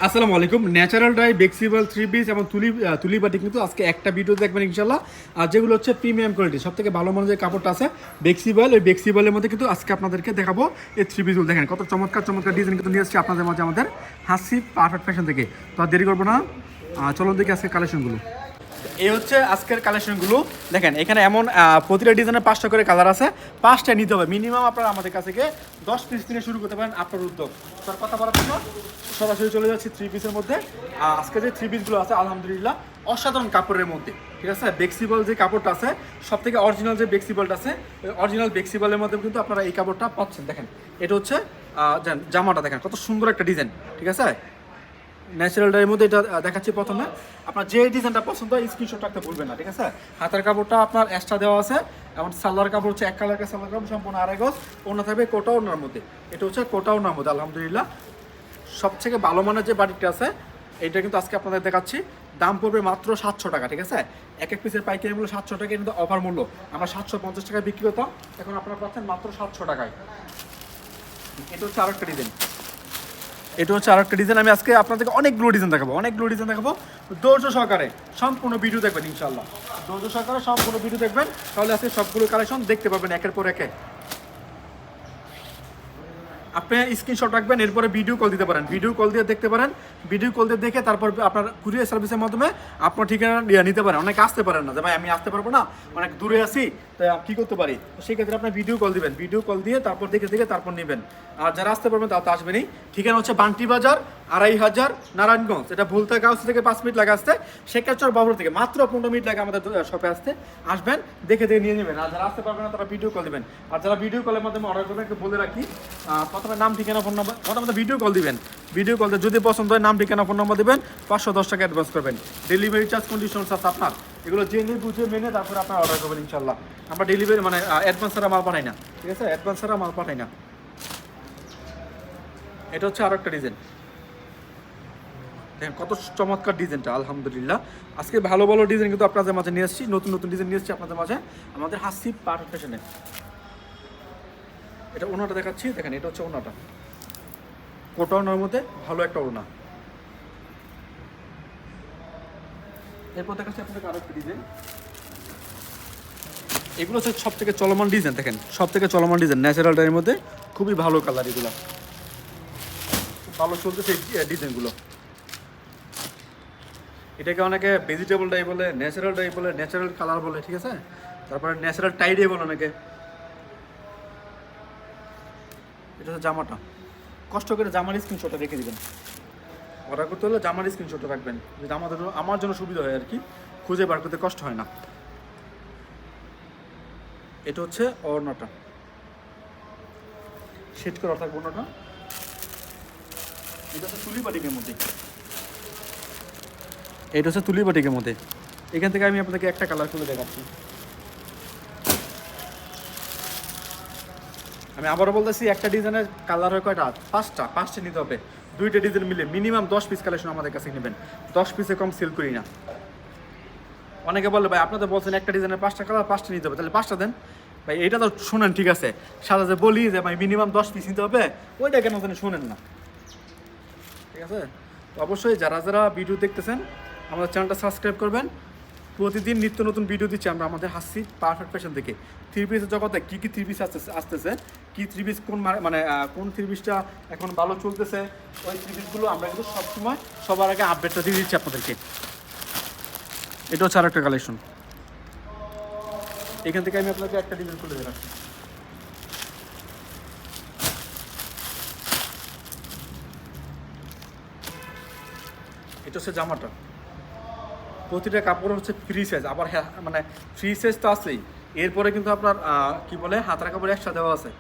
আসসালামু আলাইকুম। Natural die বেক্সিবল three piece এবং তুলি বাটি কিন্তু আজকে একটা ভিডিও দেখবেন ইনশাল্লাহ। আর যেগুলো হচ্ছে প্রিমিয়াম কোয়ালিটি সব থেকে ভালো মানের যে কাপড়টা আছে বেক্সিবল, ওই বেক্সিবলের মধ্যে কিন্তু আজকে আপনাদেরকে দেখাবো এই থ্রি পিসগুলো। দেখেন কত চমৎকার চমৎকার ডিজাইন কিন্তু নিয়ে এসেছি আপনাদের মাঝে আমাদের হাসি পারফেক্ট ফ্যাশন থেকে। তো আর দেরি করবো না, চলুন দেখি আজকে কালেকশনগুলো। এই হচ্ছে আজকের কালেকশনগুলো। দেখেন এখানে এমন প্রতিটা ডিজাইনের 5টা করে কালার আছে, 5টা নিতে হবে মিনিমাম। আপনারা আমাদের কাছে গিয়ে 10 পিস কিনে শুরু করতে পারেন আপনার উদ্যোগ। তার কথা বলার জন্য সরাসরি চলে যাচ্ছি থ্রি পিসের মধ্যে। আজকে যে থ্রি পিসগুলো আছে আলহামদুলিল্লাহ অসাধারণ কাপড়ের মধ্যে, ঠিক আছে। বেক্সিবল যে কাপড়টা আছে সব থেকে অরিজিনাল যে বেক্সিবলটা আছে, অরিজিনাল বেক্সিবলের মধ্যে কিন্তু আপনারা এই কাপড়টা পাচ্ছেন। দেখেন এটা হচ্ছে জামাটা, দেখেন কত সুন্দর একটা ডিজাইন, ঠিক আছে। ন্যাচারাল ডাইয়ের মধ্যে এটা দেখাচ্ছি প্রথমে। আপনার যে ডিজাইনটা পছন্দ হয় স্ক্রিনশট রাখতে ভুলবেন না, ঠিক আছে। হাতের কাপড়টা আপনার এক্সট্রা দেওয়া আছে এবং সালোয়ার কাপড় হচ্ছে এক কালারের সালোয়ার কাপড়, সম্পূর্ণ আড়াই গজ। ওড়না থাকবে কোটা ওড়নার মধ্যে, এটা হচ্ছে কোটা ওড়নার মধ্যে। আলহামদুলিল্লাহ সবথেকে ভালো মানের যে বাটিকটা আছে এইটা কিন্তু আজকে আপনাদের দেখাচ্ছি। দাম পড়বে মাত্র 700 টাকা, ঠিক আছে। এক এক পিসের পাইকারি মূল্য 700 টাকা, কিন্তু অফার মূল্য আমরা 750 টাকায় বিক্রি করতাম, এখন আপনারা পাচ্ছেন মাত্র 700 টাকায়। এটা হচ্ছে আরেকটা ডিজাইন, এটা হচ্ছে আরেকটা ডিজাইন। আমি আজকে আপনাদেরকে অনেকগুলো ডিজাইন দেখাবো। ধৈর্য সহকারে সম্পূর্ণ ভিডিও দেখবেন ইনশাল্লাহ। ধৈর্য সহকারে সম্পূর্ণ ভিডিও দেখবেন, তাহলে আজকে সবগুলো কালেকশন দেখতে পাবেন একের পর একে। আপনি স্ক্রিনশট রাখবেন, এরপরে ভিডিও কল দিতে পারেন, ভিডিও কল দিয়ে দেখতে পারেন। ভিডিও কল দিয়ে দেখে তারপর আপনার কুরিয়ার সার্ভিসের মাধ্যমে আপনার ঠিকানা নিতে পারেন। অনেকে আসতে পারেন না যে ভাই আমি আসতে পারবো না, অনেক দূরে আছি, তাই কী করতে পারি, তো সেক্ষেত্রে আপনার ভিডিও কল দিবেন, ভিডিও কল দিয়ে তারপর দেখে তারপর নেবেন। আর যারা আসতে পারবেন তারা তো আসবেনই। ঠিকানা হচ্ছে বান্টি বাজার 2500 নারায়ণগঞ্জ। এটা ভুলতাগাঁও থেকে 5 মিনিট লাগে আসতে, শেখাচর বাবুর থেকে মাত্র 15 মিনিট লাগে আমাদের শপে আসতে। আসবেন, দেখে নিয়ে নেবেন। আর যারা আসতে পারবেন না তারা ভিডিও কল দিবেন। আর যারা ভিডিও কলের মাধ্যমে অর্ডার করবেন একটু বলে রাখি, প্রথমে নাম ঠিকানা ফোন নাম্বার, প্রথমে ভিডিও কল দিবেন। ভিডিও কল দিয়ে যদি পছন্দ হয় নাম ঠিকানা ফোন নাম্বার দেবেন, 510 টাকা অ্যাডভান্স করবেন। ডেলিভারি চার্জ কন্ডিশনস আছে আপনার, এগুলো জেনে বুঝে মেনে তারপরে আপনার অর্ডার করবেন ইনশাল্লাহ। আমরা ডেলিভারি মানে অ্যাডভান্স ছাড়া মাল পাঠাই না, ঠিক আছে, অ্যাডভান্স ছাড়া মাল পাঠাই না। এটা হচ্ছে আরো একটা ডিজাইন, দেখেন কত চমৎকার ডিজাইনটা। আলহামদুলিল্লাহ আজকে ভালো ভালো ডিজাইন কিন্তু আপনাদের মাঝে নিয়ে এসেছি, নতুন নতুন ডিজাইন নিয়ে এসেছি আপনাদের মাঝে আমাদের হাসি পারফেক্ট ফ্যাশনে। এটা ওনাটা দেখাচ্ছি, দেখেন এটা হচ্ছে ওনাটা, কোটা ওনার মধ্যে ভালো একটা ওনা। এরপর দেখাচ্ছি আপনাদের আরো একটা ডিজাইন। এগুলো হচ্ছে সব থেকে চলমান ডিজাইন, দেখেন সব থেকে চলমান ডিজাইন ন্যাচারাল ডাইয়ের মধ্যে, খুবই ভালো কালার, এগুলো ভালো চলতেছে এই ডিজাইনগুলো। এটাকে অনেকে ভেজিটেবল ডাই বলে, ন্যাচারাল ডাই বলে, ন্যাচারাল কালার বলে, ঠিক আছে। তারপরে ন্যাচারাল টাইডে বলে অনেকে। এটা হচ্ছে জামাটা, কষ্ট করে জামার স্ক্রিনশটটা রেখে দিবেন। অর্ডার করতে হলে জামার স্ক্রিনশটটা রাখবেন, যদি আমার জন্য সুবিধা হয় আর কি, খুঁজে বার করতে কষ্ট হয় না। এটা হচ্ছে ওড়নাটা, সেট করা থাকবে ওড়নাটা। এটা হচ্ছে তুলি বাটিকের মধ্যে, এটা হচ্ছে তুলি বাটিকের মধ্যে। এখান থেকে আমি আপনাদেরকে একটা কালার খুলে দেখাচ্ছি। আমি আবারও বলতেছি, একটা ডিজাইনের কালার হয় কয়টা? 5টা নিতে হবে। 2টা ডিজাইন মিলে মিনিমাম 10 পিস কালেকশন আমাদের কাছে নেবেন, 10 পিসে কম সেল করি না। অনেকে বলে ভাই আপনাদের বলছেন একটা ডিজাইনের 5টা কালার, 5টা নিতে হবে, তাহলে 5টা দেন ভাই। এটা তো শোনেন, ঠিক আছে, সাথে যে বলি যে ভাই মিনিমাম 10 পিস নিতে হবে, ওইটা কেন জানি শোনেন না, ঠিক আছে। তো অবশ্যই যারা যারা ভিডিও দেখতেছেন আমাদের চ্যানেলটা সাবস্ক্রাইব করবেন। প্রতিদিন নিত্য নতুন ভিডিও দিচ্ছি আমরা আমাদের হাসি পারফেক্ট ফ্যাশন থেকে। থ্রি পিসের জগতে কী কী থ্রি পিস আসতেছে, কী থ্রি পিস কোন মানে কোন থ্রি পিসটা এখন ভালো চলতেছে, ওই থ্রি পিসগুলো আমরা কিন্তু সবসময় সবার আগে আপডেটটা দিয়ে দিচ্ছি আপনাদেরকে। এটা হচ্ছে আর একটা কালেকশন। এখান থেকে আমি আপনাকে একটা ডিজাইন খুলে দেখাচ্ছি। এটা হচ্ছে জামাটা, প্রতিটা কাপড় হচ্ছে ফ্রি সাইজ, আবার মানে ফ্রি সাইজ তো আছেই, এরপরে কিন্তু আপনার কি বলে হাতার কাপড় এক্সট্রা দেওয়া আছে।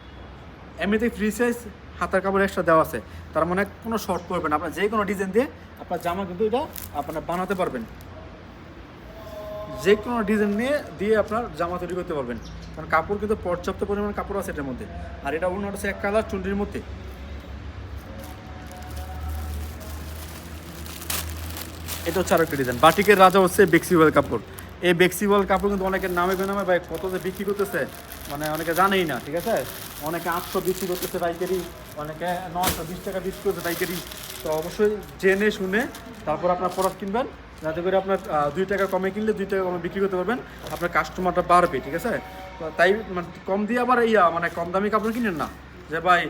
এমনিতেই ফ্রি সাইজ, হাতার কাপড় এক্সট্রা দেওয়া আছে, তার মানে কোনো শর্ট করবেন আপনার, যে কোনো ডিজাইন দিয়ে আপনার জামা কিন্তু এটা আপনার বানাতে পারবেন, যে কোনো ডিজাইন দিয়ে আপনার জামা তৈরি করতে পারবেন, কারণ কাপড় কিন্তু পর্যাপ্ত পরিমাণ কাপড় আছে এটার মধ্যে। আর এটা অন্য হচ্ছে এক কালার চুন্ডির মধ্যে। এটা হচ্ছে আরেকটা ডিজাইন, বাটিকের রাজা হচ্ছে বেক্সিবল কাপড়। এই বেক্সিবল কাপড় কিন্তু অনেকের নামে বেনামে ভাই কত যে বিক্রি করতেছে, মানে অনেকে জানেই না, ঠিক আছে। অনেকে 800 বিক্রি করতেছে পাইকারি, অনেকে 920 টাকা বিক্রি করতেছে পাইকারি। তো অবশ্যই জেনে শুনে তারপর আপনার প্রোডাক্ট কিনবেন, যাতে করে আপনার 2 টাকা কমে কিনলে 2 টাকা কমে বিক্রি করতে পারবেন, আপনার কাস্টমারটা বাড়বে, ঠিক আছে। তো তাই মানে কম দিয়ে আবার মানে কম দামি কাপড় কিনেন না, যে ভাই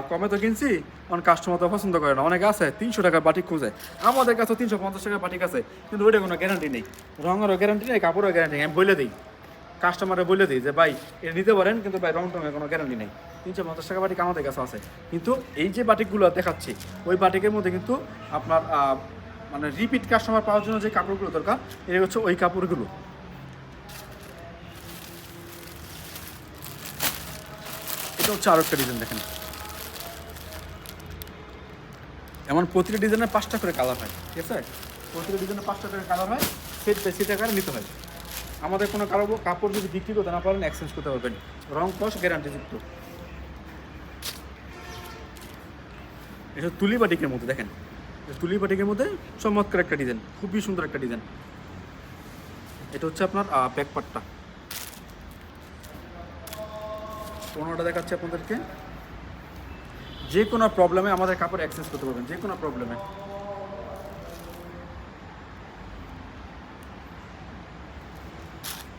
কমে তো কিনছি, অনেক কাস্টমার তো পছন্দ করে না। অনেকে আছে 300 টাকার বাটিক খুঁজে, আমাদের কাছে 350 টাকার বাটিক আছে, কিন্তু ওইটা কোনো গ্যারান্টি নেই, রঙেরও গ্যারান্টি নেই, কাপড়েরও গ্যারান্টি নেই। আমি বলে দিই, কাস্টমারে বলে দিই যে ভাই এটা নিতে পারেন, কিন্তু ভাই রং টঙের কোনো গ্যারান্টি নেই। 350 টাকা বাটিক আমাদের কাছে আছে, কিন্তু এই যে বাটিকগুলো দেখাচ্ছি ওই বাটিকের মধ্যে কিন্তু আপনার মানে রিপিট কাস্টমার পাওয়ার জন্য যে কাপড়গুলো দরকার, এটা হচ্ছে ওই কাপড়গুলো। এটা হচ্ছে আরো একটা ডিজাইন দেখেন, এমন প্রতিটা ডিজাইনের 5টা করে কালার হয়, ঠিক আছে। প্রতিটা ডিজাইনের 5টা করে কালার হয়, সেট বেশি টাকার নিতে হয়। আমাদের কোনো কাপড় যদি বিক্রি করতে না পারেন, এক্সচেঞ্জ করতে পারবেন, রং কস গ্যারান্টিযুক্ত। এটা তুলি বাটিকের মধ্যে দেখেন, তুলি বাটিকের মধ্যে চমৎকার একটা ডিজাইন, খুবই সুন্দর একটা ডিজাইন। এটা হচ্ছে আপনার ব্যাক পার্টটা। পনেরোটা দেখাচ্ছে আপনাদেরকে। যে কোনো প্রবলেমে আমাদের কাপড় এক্সচেঞ্জ করতে পারবেন, যে কোনো প্রবলেমে।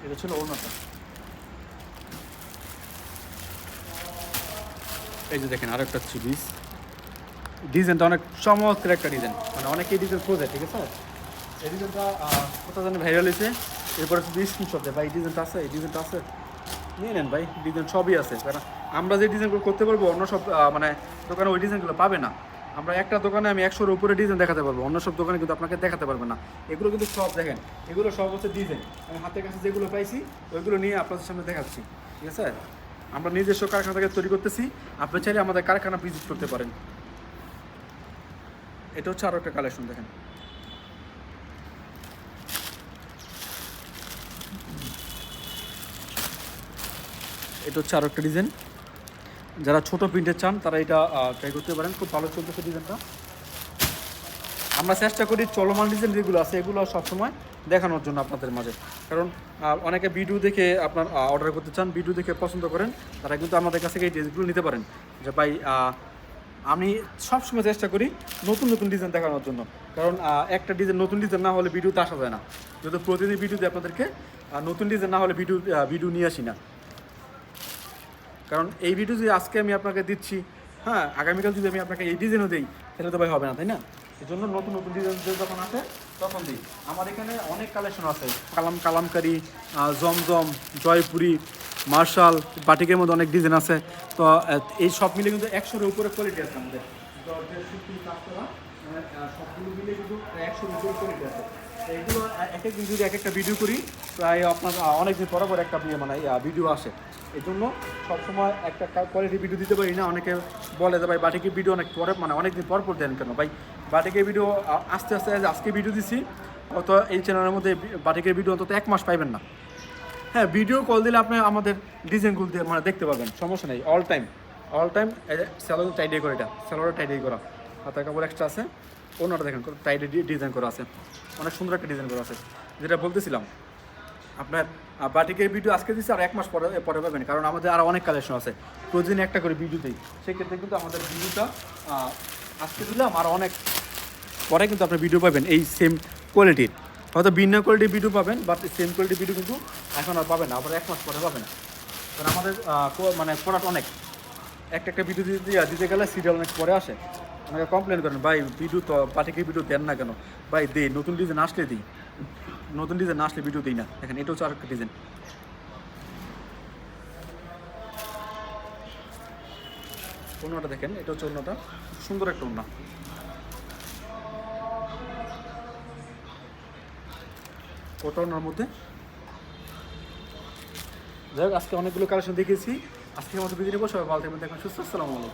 এটা ছিল ওড়নাটা। এই যে দেখেন আরো একটা সিরিজ, ডিজাইনটা অনেক চমৎকার একটা ডিজাইন, মানে অনেকেই ডিজাইন খোঁজে, ঠিক আছে। এই ডিজাইনটা কোথাও জানি ভাইরাল হয়েছে, এরপরে শুধু স্ক্রিনশট দেয়, ভাই ডিজাইনটা আছে, এই ডিজাইনটা আছে, নিয়ে নেন ভাই, ডিজাইন সবই আছে। কারণ আমরা যে ডিজাইনগুলো করতে পারবো, অন্য সব মানে দোকানে ওই ডিজাইনগুলো পাবে না। আমরা একটা দোকানে আমি 100-এর উপরে ডিজাইন দেখাতে পারবো, অন্য সব দোকানে কিন্তু আপনাকে দেখাতে পারবে না। এগুলো কিন্তু সব দেখেন, এগুলো সব হচ্ছে ডিজাইন, আমি হাতের কাছে যেগুলো পাইছি ওইগুলো নিয়ে আপনাদের সামনে দেখাচ্ছি, ঠিক আছে। আমরা নিজস্ব কারখানা থেকে তৈরি করতেছি, আপনি চাইলে আমাদের কারখানা ভিজিট করতে পারেন। এটা হচ্ছে আরও একটা কালেকশন দেখেন, এটা হচ্ছে আরও একটা ডিজাইন। যারা ছোট প্রিন্টের চান তারা এটা ট্রাই করতে পারেন, খুব ভালো চলতেছে ডিজাইনটা। আমরা চেষ্টা করি চলমান ডিজাইন যেগুলো আছে এগুলো সবসময় দেখানোর জন্য আপনাদের মাঝে, কারণ অনেকে ভিডিও দেখে আপনার অর্ডার করতে চান, ভিডিও দেখে পছন্দ করেন, তারা কিন্তু আমাদের কাছ থেকে এই ডিজাইনগুলো নিতে পারেন। যে ভাই আমি সবসময় চেষ্টা করি নতুন নতুন ডিজাইন দেখানোর জন্য, কারণ একটা ডিজাইন নতুন ডিজাইন না হলে ভিডিওতে আসা যায় না। যদি প্রতিদিন ভিডিওতে আপনাদেরকে নতুন ডিজাইন না হলে ভিডিও নিয়ে আসি না। কারণ এই ভিডিও যদি আজকে আমি আপনাকে দিচ্ছি, হ্যাঁ আগামীকাল যদি আমি আপনাকে এই ডিজাইনও দিই, তাহলে তো ভাই হবে না, তাই না। এই জন্য নতুন নতুন ডিজাইন যখন আসে তখন দিই। আমার এখানে অনেক কালেকশন আছে, কালামকারি, জমজম, জয়পুরি, মার্শাল, বাটিকের মধ্যে অনেক ডিজাইন আছে। তো এই সব মিলে কিন্তু 100-এর উপরে কোয়ালিটি আছে আমাদের, সবগুলো মিলে কিন্তু 100-এর উপরে কোয়ালিটি আছে। এইগুলো এক একদিন যদি এক একটা ভিডিও করি, প্রায় আপনার অনেকদিন পর পর একটা মানে ভিডিও আসে। এই জন্য সবসময় একটা কোয়ালিটি ভিডিও দিতে পারি না। অনেকে বলে যে ভাই বাটিকের ভিডিও অনেক পরে, মানে অনেকদিন পর পর দেন কেন ভাই। বাটিকের ভিডিও আস্তে আস্তে আজকে ভিডিও দিছি, অত এই চ্যানেলের মধ্যে বাটিকের ভিডিও অন্তত 1 মাস পাইবেন না। হ্যাঁ ভিডিও কল দিলে আপনি আমাদের ডিজাইনগুলো দিয়ে মানে দেখতে পাবেন, সমস্যা নেই। অল টাইম স্যালোর টাইডে করে, এটা স্যালোর টাইডে করা, হাতের কাপড় এক্সট্রা আছে, অন্যটা দেখেন টাইডে ডিজাইন করা আছে, অনেক সুন্দর একটা ডিজাইন করা আছে। যেটা বলতেছিলাম আপনার বাটিকের ভিডিও আজকে দিচ্ছি, আর 1 মাস পরে পাবেন, কারণ আমাদের আরও অনেক কালেকশন আছে, প্রতিদিন একটা করে ভিডিও দিই। সেক্ষেত্রে কিন্তু আমাদের ভিডিওটা আজকে দিলাম, আর অনেক পরে কিন্তু আপনি ভিডিও পাবেন এই সেম কোয়ালিটির, হয়তো ভিন্ন কোয়ালিটির ভিডিও পাবেন, বাট সেম কোয়ালিটির ভিডিও কিন্তু এখন আর পাবেন না, আবার 1 মাস পরে পাবেন। কারণ আমাদের মানে প্রোডাক্ট অনেক, একটা ভিডিও দিতে গেলে সিরিয়াল অনেক পরে আসে। অনেকে কমপ্লেন করেন ভাই ভিডিও তো বাটিকের ভিডিও দেন না কেন, ভাই দিই, নতুন ডিজাইন আসলে দিই, নতুন ডিজাইন আসলে ভিডিও দিই না। দেখেন এটা হচ্ছে আরেকটা ডিজাইন, অন্যটা দেখেন, এটা হচ্ছে অন্যটা, সুন্দর একটা ওড়না, ওটা ওনার মধ্যে। যাই হোক আজকে অনেকগুলো কালেকশন দেখিয়েছি, আজকের মতো বিদায় নেবো। সবাই ভালো থাকবেন, দেখবেন সুস্থ। আসসালামু আলাইকুম।